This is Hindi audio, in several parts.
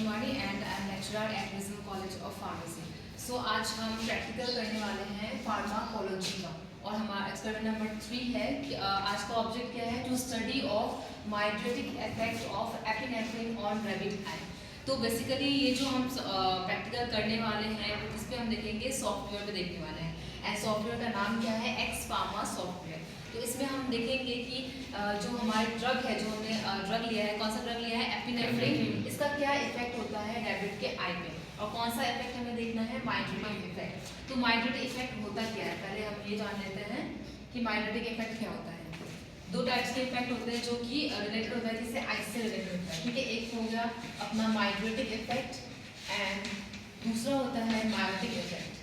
Kumari and I am lecturer at Wisdom College of Pharmacy. So आज हम प्रैक्टिकल करने वाले हैं फार्माकोलॉजी का और हमारा एक्सपेरिमेंट नंबर 3 है कि आज का ऑब्जेक्ट क्या है, to study of mydriatic effect of epinephrine on rabbit eye. तो बेसिकली ये जो हम प्रैक्टिकल करने वाले हैं वो किस पे हम देखेंगे, सॉफ्टवेयर पे देखने वाले हैं। एंड सॉफ्टवेयर का नाम क्या है, एक्स फार्मा सॉफ्टवेयर। तो इसमें हम देखेंगे कि जो हमारे ड्रग है, जो हमने ड्रग लिया है, कौन सा ड्रग लिया है, एपिनेफ्रिन, इसका क्या इफेक्ट होता है रैबिट के आई पे, और कौन सा इफेक्ट हमें देखना है, माइग्रेटिक इफेक्ट। तो माइग्रेटिक इफेक्ट होता क्या है, पहले हम ये जान लेते हैं कि माइग्रेटिक इफेक्ट क्या होता है। दो टाइप्स के इफेक्ट होते हैं जो कि रिलेटेड होता है, जिससे आई से रिलेटेड होता है, ठीक है। एक हो गया अपना माइग्रेटिक इफेक्ट एंड दूसरा होता है मायोटिक इफेक्ट।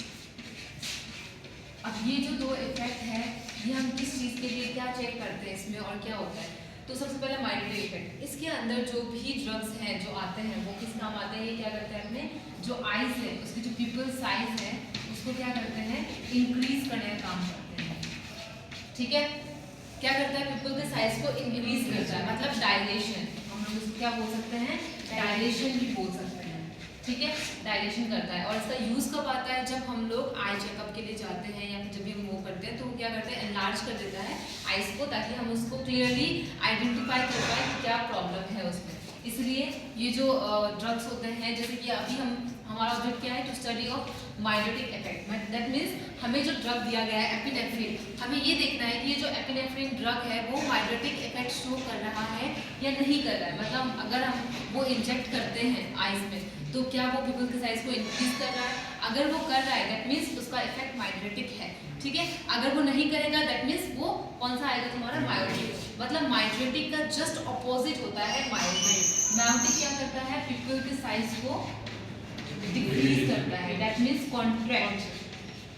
अब ये जो दो इफेक्ट है ये हम किस चीज़ के लिए क्या चेक करते हैं इसमें और क्या होता है। तो सबसे पहले माइग्रेटिक इफेक्ट, इसके अंदर जो भी ड्रग्स हैं जो आते हैं वो किस काम आते हैं, ये क्या करते हैं, अपने जो आइज है उसकी जो पिपल साइज है उसको क्या करते हैं, इंक्रीज करने का काम करते हैं, ठीक है। क्या करता है, पिपल के साइज को इंक्रीज करता है, मतलब डायलेशन, हम लोग इसको क्या बोल सकते हैं, डायलेशन भी बोल सकते हैं, ठीक है। डायलेशन करता है। और इसका यूज कब आता है, जब हम लोग आई चेकअप के लिए जाते हैं या फिर जब भी हम वो करते हैं तो क्या करते हैं, एनलार्ज कर देता है आइज को, ताकि हम उसको क्लियरली आइडेंटिफाई कर पाए कि क्या प्रॉब्लम है उसमें। इसलिए ये जो ड्रग्स होते हैं, जैसे कि अभी हमारा ऑब्जेक्ट क्या है, to study of mydriatic effect, that means हमें जो ड्रग दिया गया है एपिनेफ्रिन, हमें ये देखना है कि ये जो एपिनेफ्रिन ड्रग है वो माइग्रेटिक इफेक्ट शो कर रहा है या नहीं कर रहा है। मतलब अगर हम वो इंजेक्ट करते हैं आइज में तो क्या वो पिपल के साइज को इंक्रीज कर रहा है, अगर वो कर रहा है दैट मीन्स उसका इफेक्ट माइग्रेटिक है, ठीक है। अगर वो नहीं करेगा दैट मीन्स वो कौन सा आएगा तुम्हारा, मायोटिक। मतलब माइग्रेटिक का जस्ट ऑपोजिट होता है मायोटिक। मायोटिक क्या करता है, पिपल के साइज को डिक्रीज करता है, दैट मीन्स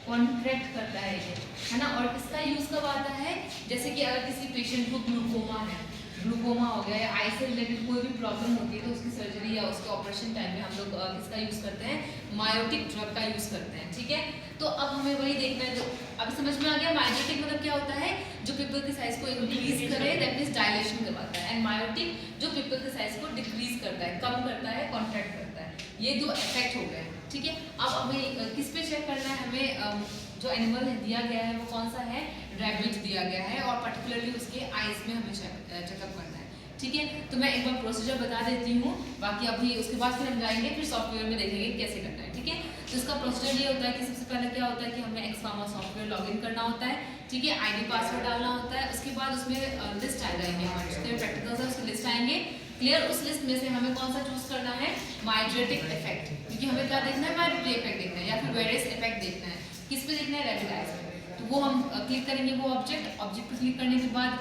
कॉन्ट्रैक्ट करता है ये, है ना। और इसका यूज कब आता है, जैसे कि अगर किसी पेशेंट को ग्लूकोमा है, ग्लूकोमा हो गया या आई से रिलेटेड कोई भी प्रॉब्लम होती है तो उसकी सर्जरी या उसके ऑपरेशन टाइम में हम लोग किसका यूज़ करते हैं, मायोटिक ड्रग का यूज़ करते हैं, ठीक है। तो अब हमें वही देखना है, जो अभी समझ में आ गया माइग्रेटिक मतलब क्या होता है, जो पिपल के साइज को इंक्रीज करे, दैट मीन्स डायलेशन करवाता है। एंड मायोटिक जो पिपल के साइज को डिक्रीज करता है, कम करता है, कॉन्ट्रैक्ट करता है। ये दो इफेक्ट हो गए, ठीक है। अब हमें किस पे चेक करना है, हमें जो एनिमल दिया गया है वो कौन सा है, रैबिट दिया गया है, और पर्टिकुलरली उसके आइज में हमें चेकअप करना है, ठीक है। तो मैं एक बार प्रोसीजर बता देती हूँ, बाकी अभी उसके बाद फिर हम जाएंगे, फिर सॉफ्टवेयर में देखेंगे कैसे करना है, ठीक है। तो इसका प्रोसीजर ये होता है कि सबसे पहले क्या होता है कि हमें एक्स फार्मा सॉफ्टवेयर लॉगिन करना होता है, ठीक है। आईडी पासवर्ड डालना होता है, उसके बाद उसमें लिस्ट आ जाएंगे, हमारे जितने प्रैक्टिकल्स है उसकी लिस्ट आएंगे, क्लियर। उस लिस्ट में से हमें कौन सा चूज करना है, माइग्रेटिक इफेक्ट, क्योंकि हमें क्या देखना है, माइग्रेटिक इफेक्ट देखना है या फिर वेरियस इफेक्ट देखना है। किस पे देखना है, रैबिट आइज पे। तो वो हम क्लिक करेंगे, वो ऑब्जेक्ट पे क्लिक करने के बाद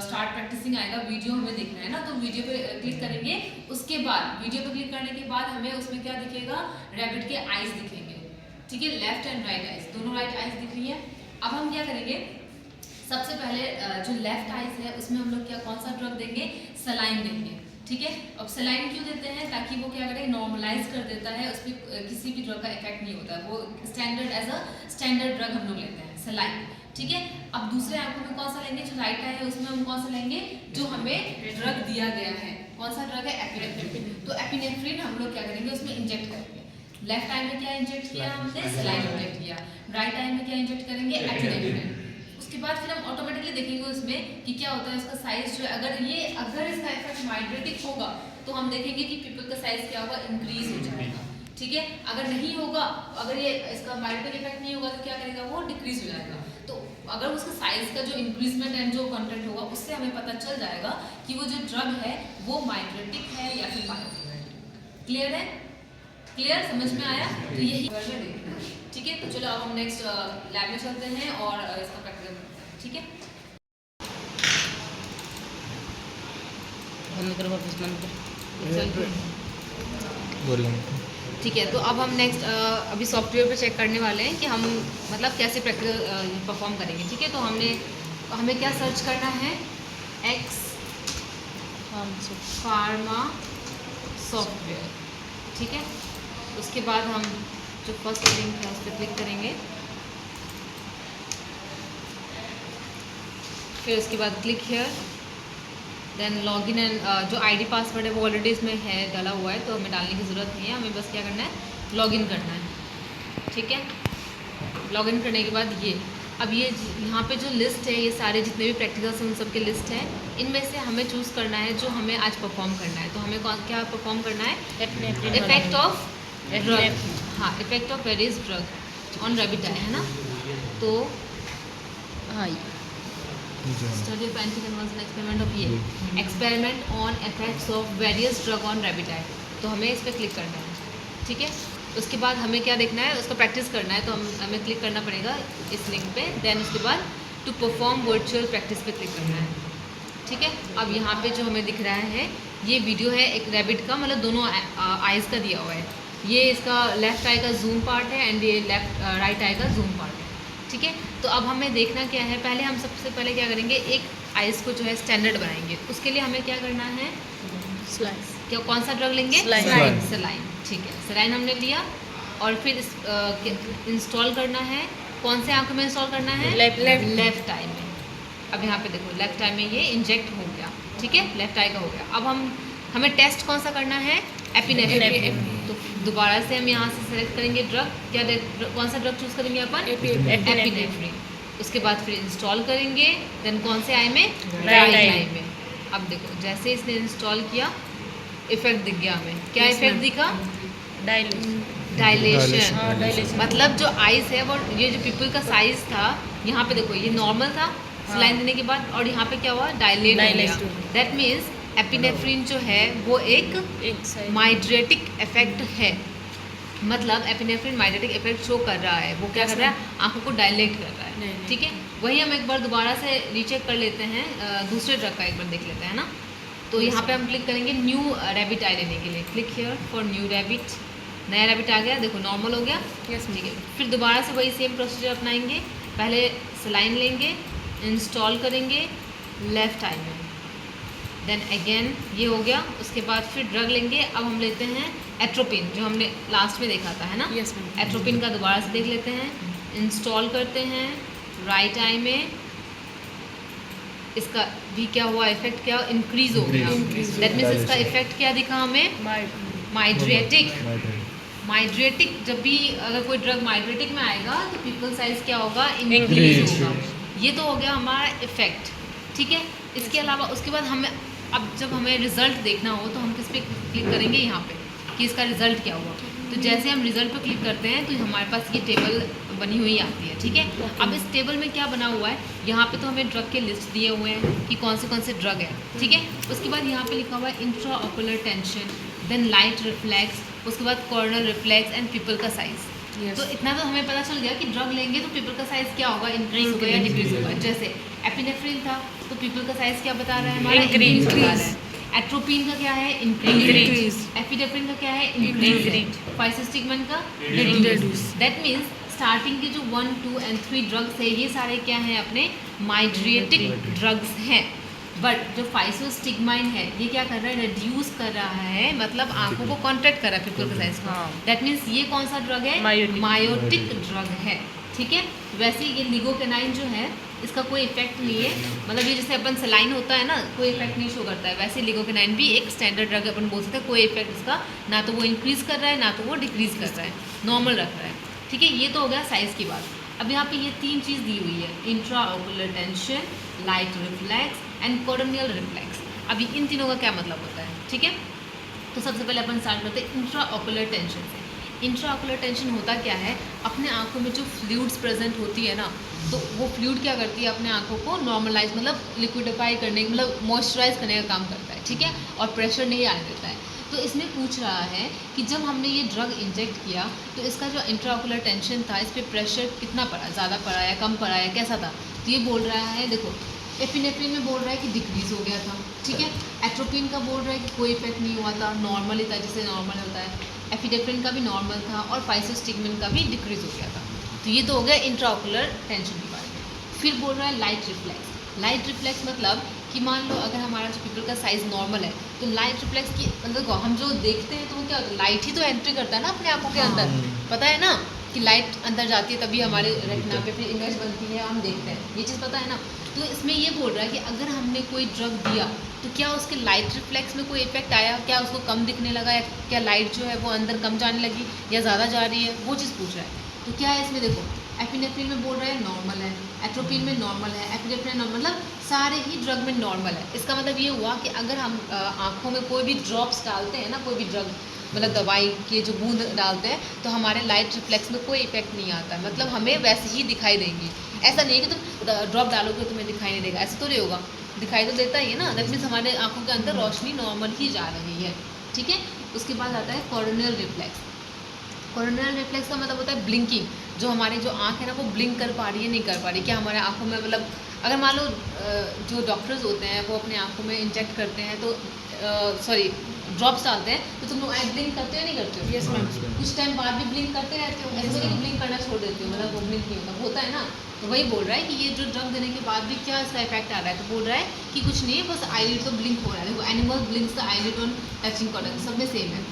स्टार्ट प्रैक्टिसिंग आएगा, वीडियो हमें देखना है ना, तो वीडियो पे क्लिक करेंगे। उसके बाद वीडियो पे क्लिक करने के बाद हमें उसमें क्या दिखेगा, रैबिट के आइज दिखेंगे, ठीक है, लेफ्ट एंड राइट आइज, दोनों राइट आइज दिख रही है। अब हम क्या करेंगे, सबसे पहले जो लेफ्ट आइज है उसमें हम लोग क्या, कौन सा ड्रग देंगे, सलाइन देंगे, ठीक है। अब सलाइन क्यों देते हैं, ताकि वो क्या करे, नॉर्मलाइज कर देता है, उस पर किसी भी ड्रग का इफेक्ट नहीं होता है, वो standard as a standard drug हम लोग लेते हैं, सलाइन, ठीक है। अब दूसरे आंखों में कौन सा लेंगे, जो राइट आई है उसमें हम कौन सा लेंगे, जो हमें ड्रग दिया गया है, कौन सा ड्रग है, एपिनेफ्रिन। तो एपिनेफ्रिन हम लोग क्या करेंगे, उसमें इंजेक्ट करेंगे। लेफ्ट आई में क्या इंजेक्ट किया हमने, सलाइन इंजेक्ट किया, राइट आई में क्या इंजेक्ट करेंगे, एपिनेफ्रिन। उसके बाद फिर हम ऑटोमेटिकली देखेंगे उसमें कि क्या होता है, उसका साइज जो है, अगर इसका इफेक्ट माइग्रेटिक होगा तो हम देखेंगे कि पिपल का साइज क्या होगा, इंक्रीज हो जाएगा, ठीक है। अगर नहीं होगा, अगर ये इसका माइग्रेटिक इफेक्ट नहीं होगा तो क्या करेगा, वो डिक्रीज हो जाएगा। तो अगर उसका साइज का जो इंक्रीजमेंट एंड जो कंटेंट होगा उससे हमें पता चल जाएगा कि वो जो ड्रग है वो माइग्रेटिक है या फिर मायोटिक है। क्लियर है, क्लियर, समझ में आया। तो यही देखना है, ठीक है। तो चलो अब हम नेक्स्ट लैब में चलते हैं और इसका प्रैक्टिकल करते हैं, ठीक है। ठीक है, तो अब हम नेक्स्ट अभी सॉफ्टवेयर पे चेक करने वाले हैं कि हम मतलब कैसे प्रैक्टिकल परफॉर्म करेंगे, ठीक है। तो हमें क्या सर्च करना है, एक्स फार्मा सॉफ्टवेयर, ठीक है। उसके बाद हम जो फर्स्ट लिंक है उस पर क्लिक करेंगे, फिर उसके बाद click here, then login and जो आईडी पासवर्ड है वो ऑलरेडी इसमें है, डाला हुआ है, तो हमें डालने की ज़रूरत नहीं है। हमें बस क्या करना है, लॉगिन करना है। ठीक है, लॉगिन करने के बाद ये अब ये यहाँ पे जो लिस्ट है, ये सारे जितने भी प्रैक्टिकल्स हैं उन सब की लिस्ट है। इनमें से हमें चूज़ करना है जो हमें आज परफॉर्म करना है। तो हमें क्या परफॉर्म करना है, इफेक्ट ऑफ ड्रग, हाँ, effect of various drug on rabbit eye, है ना। तो हाँ, study of anti conversion experiment of ये experiment on effects of various drug on rabbit eye, तो हमें इस पर क्लिक करना है। ठीक है, उसके बाद हमें क्या देखना है, उसका प्रैक्टिस करना है, तो हमें क्लिक करना पड़ेगा इस लिंक पे। देन उसके बाद टू परफॉर्म वर्चुअल प्रैक्टिस पे क्लिक करना है। ठीक है, अब यहाँ पे जो हमें दिख रहा है ये वीडियो है एक रैबिट का, मतलब दोनों आइज़ का दिया हुआ है। ये इसका लेफ़्ट आई का जूम पार्ट है एंड ये राइट आई का जूम पार्ट है। ठीक है, तो अब हमें देखना क्या है, पहले हम सबसे पहले क्या करेंगे, एक आइज़ को जो है स्टैंडर्ड बनाएंगे। उसके लिए हमें क्या करना है, स्लाइन, क्या कौन सा ड्रग लेंगे, सलाइन। ठीक है, सलाइन हमने लिया और फिर इंस्टॉल करना है। कौन से आंखों में इंस्टॉल करना है, लेफ्ट आई में। अब यहाँ पे देखो लेफ्ट आई में ये इंजेक्ट हो गया। ठीक है, लेफ्ट आई का हो गया। अब हमें टेस्ट कौन सा करना है, एपिनेफ्रिन। तो दोबारा से हम यहाँ से सेलेक्ट करेंगे ड्रग, क्या कौन सा ड्रग चूज़ करेंगे अपन, एपिनेफ्रिन। उसके बाद फिर इंस्टॉल करेंगे। देन कौन से आई में, राइट आई में। अब देखो जैसे इसने इंस्टॉल किया, इफेक्ट दिख गया हमें। क्या इफेक्ट दिखा, डायलेशन। मतलब जो आइज है वो, ये जो पीपल का साइज था, यहाँ पे देखो ये नॉर्मल था सलाइन देने के बाद, और यहाँ पे क्या हुआ, डायलेट हो गया। दैट मीन्स एपिनेफ्रिन जो है वो एक माइड्रेटिक इफेक्ट है। मतलब एपिनेफ्रिन माइड्रेटिक इफेक्ट शो कर रहा है। वो क्या कर रहा है, आंखों को डायलेट कर रहा है। ठीक है, वही हम एक बार दोबारा से रीचेक कर लेते हैं, दूसरे ड्रग का एक बार देख लेते हैं ना। तो यहाँ पे हम क्लिक करेंगे न्यू रैबिट आई लेने के लिए, click here for new rabbit. नया रैबिट आ गया, देखो नॉर्मल हो गया। यस, ठीक है। फिर दोबारा से वही सेम प्रोसीजर अपनाएंगे। पहले सलाइन लेंगे, इंस्टॉल करेंगे लेफ्ट आई में, देन अगेन ये हो गया। उसके बाद फिर ड्रग लेंगे। अब हम लेते हैं एट्रोपिन, जो हमने लास्ट में देखा था, है ना। यस, एट्रोपिन का दोबारा से देख लेते हैं। इंस्टॉल करते हैं राइट आई में। इसका भी क्या हुआ, इफेक्ट क्या इंक्रीज हो गया। दैट मीन्स इसका इफेक्ट क्या दिखा हमें, माइड्रेटिक। जब भी अगर कोई ड्रग माइड्रेटिक में आएगा तो पिपल साइज क्या होगा, इंक्रीज होगा। ये तो हो गया हमारा इफेक्ट। ठीक है, इसके अलावा उसके बाद हमें, अब जब हमें रिजल्ट देखना हो तो हम किस पे क्लिक करेंगे, यहाँ पे, कि इसका रिजल्ट क्या हुआ। तो जैसे हम रिजल्ट पे क्लिक करते हैं तो हमारे पास ये टेबल बनी हुई आती है। ठीक है, अब इस टेबल में क्या बना हुआ है, यहाँ पे तो हमें ड्रग के लिस्ट दिए हुए हैं कि कौन से ड्रग है। ठीक है, उसके बाद यहाँ पे लिखा हुआ है intraocular tension, then light reflex, उसके बाद कॉर्नल रिफ्लेक्स एंड पीपल का साइज। तो इतना तो हमें पता चल गया कि ड्रग लेंगे तो पीपल का साइज क्या होगा, इंक्रीज होगा या डिक्रीज होगा। जैसे एपिनेफ्रिन था तो पीपल का साइज क्या बता रहा है, हमारा इंक्रीज बता रहा है। एट्रोपिन का क्या है, इंक्रीज। एपिनेफ्रिन का क्या है, इंक्रीज। फाइसिस्टिगमेंट का रिड्यूस। दैट मीन्स स्टार्टिंग के जो 1, 2 and 3 ड्रग्स है, ये सारे क्या हैं, अपने माइड्रेटिक ड्रग्स हैं। बट जो फाइसोस्टिग्माइन है ये क्या कर रहा है, रिड्यूस कर रहा है, मतलब आंखों को कॉन्ट्रैक्ट कर रहा है पिपल का साइज को। दैट मीन्स ये कौन सा ड्रग है, मायोटिक ड्रग है। ठीक है, वैसे ये लिगोकेनाइन जो है इसका कोई इफेक्ट नहीं है, मतलब ये जैसे अपन सलाइन होता है ना, कोई इफेक्ट नहीं शो करता है, वैसे लिगोकेनाइन भी एक स्टैंडर्ड ड्रग अपन बोल सकते हैं। कोई इफेक्ट इसका ना तो वो इंक्रीज कर रहा है ना तो वो डिक्रीज कर रहा है, नॉर्मल रख रहा है। ठीक है, ये तो हो गया साइज़ की बात। अब यहाँ पे ये 3 चीज़ दी हुई है, intraocular tension, light reflex and corneal reflex. अभी इन तीनों का क्या मतलब होता है। ठीक है, तो सबसे पहले अपन स्टार्ट करते हैं इंट्रा ऑकुलर टेंशन से। इंट्रा ऑकुलर टेंशन होता क्या है, अपने आंखों में जो फ्लूइड्स प्रेजेंट होती है ना, तो वो फ्लूइड क्या करती है, अपने आंखों को नॉर्मलाइज, मतलब लिक्विडिफाई करने, मतलब मॉइस्चराइज करने का काम करता है। ठीक है, और प्रेशर नहीं आने देता है। तो इसमें पूछ रहा है कि जब हमने ये ड्रग इंजेक्ट किया तो इसका जो इंट्राऑकुलर टेंशन था, इस पर प्रेशर कितना पड़ा, ज़्यादा पड़ा या कम पड़ा या कैसा था। तो ये बोल रहा है, देखो एपिनेफ्रिन में बोल रहा है कि डिक्रीज़ हो गया था। ठीक है, एट्रोपिन का बोल रहा है कि कोई इफेक्ट नहीं हुआ था, नॉर्मल ही था जैसे नॉर्मल होता है। एपिनेफ्रिन का भी नॉर्मल था और फाइसोस्टिग्माइन का भी डिक्रीज़ हो गया था। तो ये तो हो गया इंट्राऑकुलर टेंशन के बारे में। फिर बोल रहा है लाइट रिफ्लेक्स। लाइट रिफ्लेक्स मतलब कि मान लो अगर हमारा जो पीपल का साइज़ नॉर्मल है तो लाइट रिफ्लेक्स की मतलब हम जो देखते हैं तो वो क्या होता है, लाइट ही तो एंट्री करता है ना अपने आंखों के अंदर। पता है ना कि लाइट अंदर जाती है तभी हमारे रेटिना पे फिर इमेज बनती है, हम देखते हैं, ये चीज़ पता है ना। तो इसमें ये बोल रहा है कि अगर हमने कोई ड्रग दिया तो क्या उसके लाइट रिफ्लेक्स में कोई इफेक्ट आया, क्या उसको कम दिखने लगा, या क्या लाइट जो है वो अंदर कम जाने लगी या ज़्यादा जा रही है, वो चीज़ पूछ रहा है। तो क्या है इसमें देखो, एपिनेफ्रिन में बोल रहा है नॉर्मल है, एट्रोपिन में नॉर्मल है, एपिनेफ्रिन नॉर्मल, मतलब सारे ही ड्रग में नॉर्मल है। इसका मतलब ये हुआ कि अगर हम आँखों में कोई भी ड्रॉप्स डालते हैं ना, कोई भी ड्रग मतलब दवाई के जो बूंद डालते हैं, तो हमारे लाइट रिफ्लेक्स में कोई इफेक्ट नहीं आता है, मतलब हमें वैसे ही दिखाई देंगी। ऐसा नहीं है कि तुम ड्रॉप डालोगे तुम्हें दिखाई नहीं देगा, ऐसा तो नहीं होगा, दिखाई तो देता ही है ना। दैट मीन्स हमारे आँखों के अंदर रोशनी नॉर्मल ही जा रही है, ठीक है। उसके बाद आता है कॉर्नियल रिफ्लेक्स। कॉर्नियल रिफ्लेक्स का मतलब होता है ब्लिंकिंग, जो हमारी जो आँख है ना वो ब्लिंक कर पा रही है नहीं कर पा रही, क्या हमारे आँखों में मतलब अगर मान लो जो डॉक्टर्स होते हैं वो अपने आँखों में इंजेक्ट करते हैं तो सॉरी ड्रॉप्स डालते हैं, तो तुम लोग आई ब्लिंक करते हो नहीं करते हो? Yes ma'am. कुछ टाइम बाद भी ब्लिंक करते रहते हो, ऐसे नहीं कि ब्लिंक करना छोड़ देते हो, मतलब वो ब्लिंक नहीं होता, होता है ना। तो वही बोल रहा है कि ये जो ड्रग देने के बाद भी क्या इसका इफेक्ट आ रहा है, तो बोल रहा है कि कुछ नहीं है, बस आईलिड तो ब्लिंक हो रहा है। देखो animal blinks the eyelid on touching cotton, सब में सेम है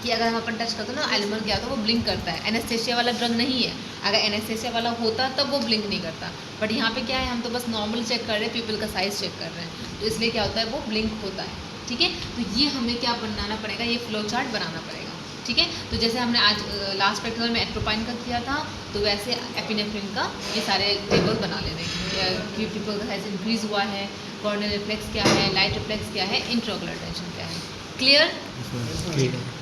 कि अगर हम अपन टच करते हैं ना एनिमल क्या होता है वो ब्लिंक करता है। एनेस्थेसिया वाला ड्रग नहीं है, अगर एनेस्थेसिया वाला होता तब वो ब्लिंक नहीं करता, बट यहाँ पे क्या है, हम तो बस नॉर्मल चेक कर रहे हैं, पीपल का साइज चेक कर रहे हैं, तो इसलिए क्या होता है वो ब्लिंक होता है, ठीक है। तो ये हमें क्या बनाना पड़ेगा, ये फ्लो चार्ट बनाना पड़ेगा, ठीक है। तो जैसे हमने आज लास्ट प्रैक्टिकल में एट्रोपाइन का किया था, तो वैसे एपिनेफ्रिन का ये सारे टेबल बना लेने कि पीपल का साइज इंक्रीज हुआ है, कॉर्नियल रिफ्लेक्स क्या है, लाइट रिफ्लेक्स क्या है, इंट्राओकुलर टेंशन क्या है। क्लियर? ठीक है।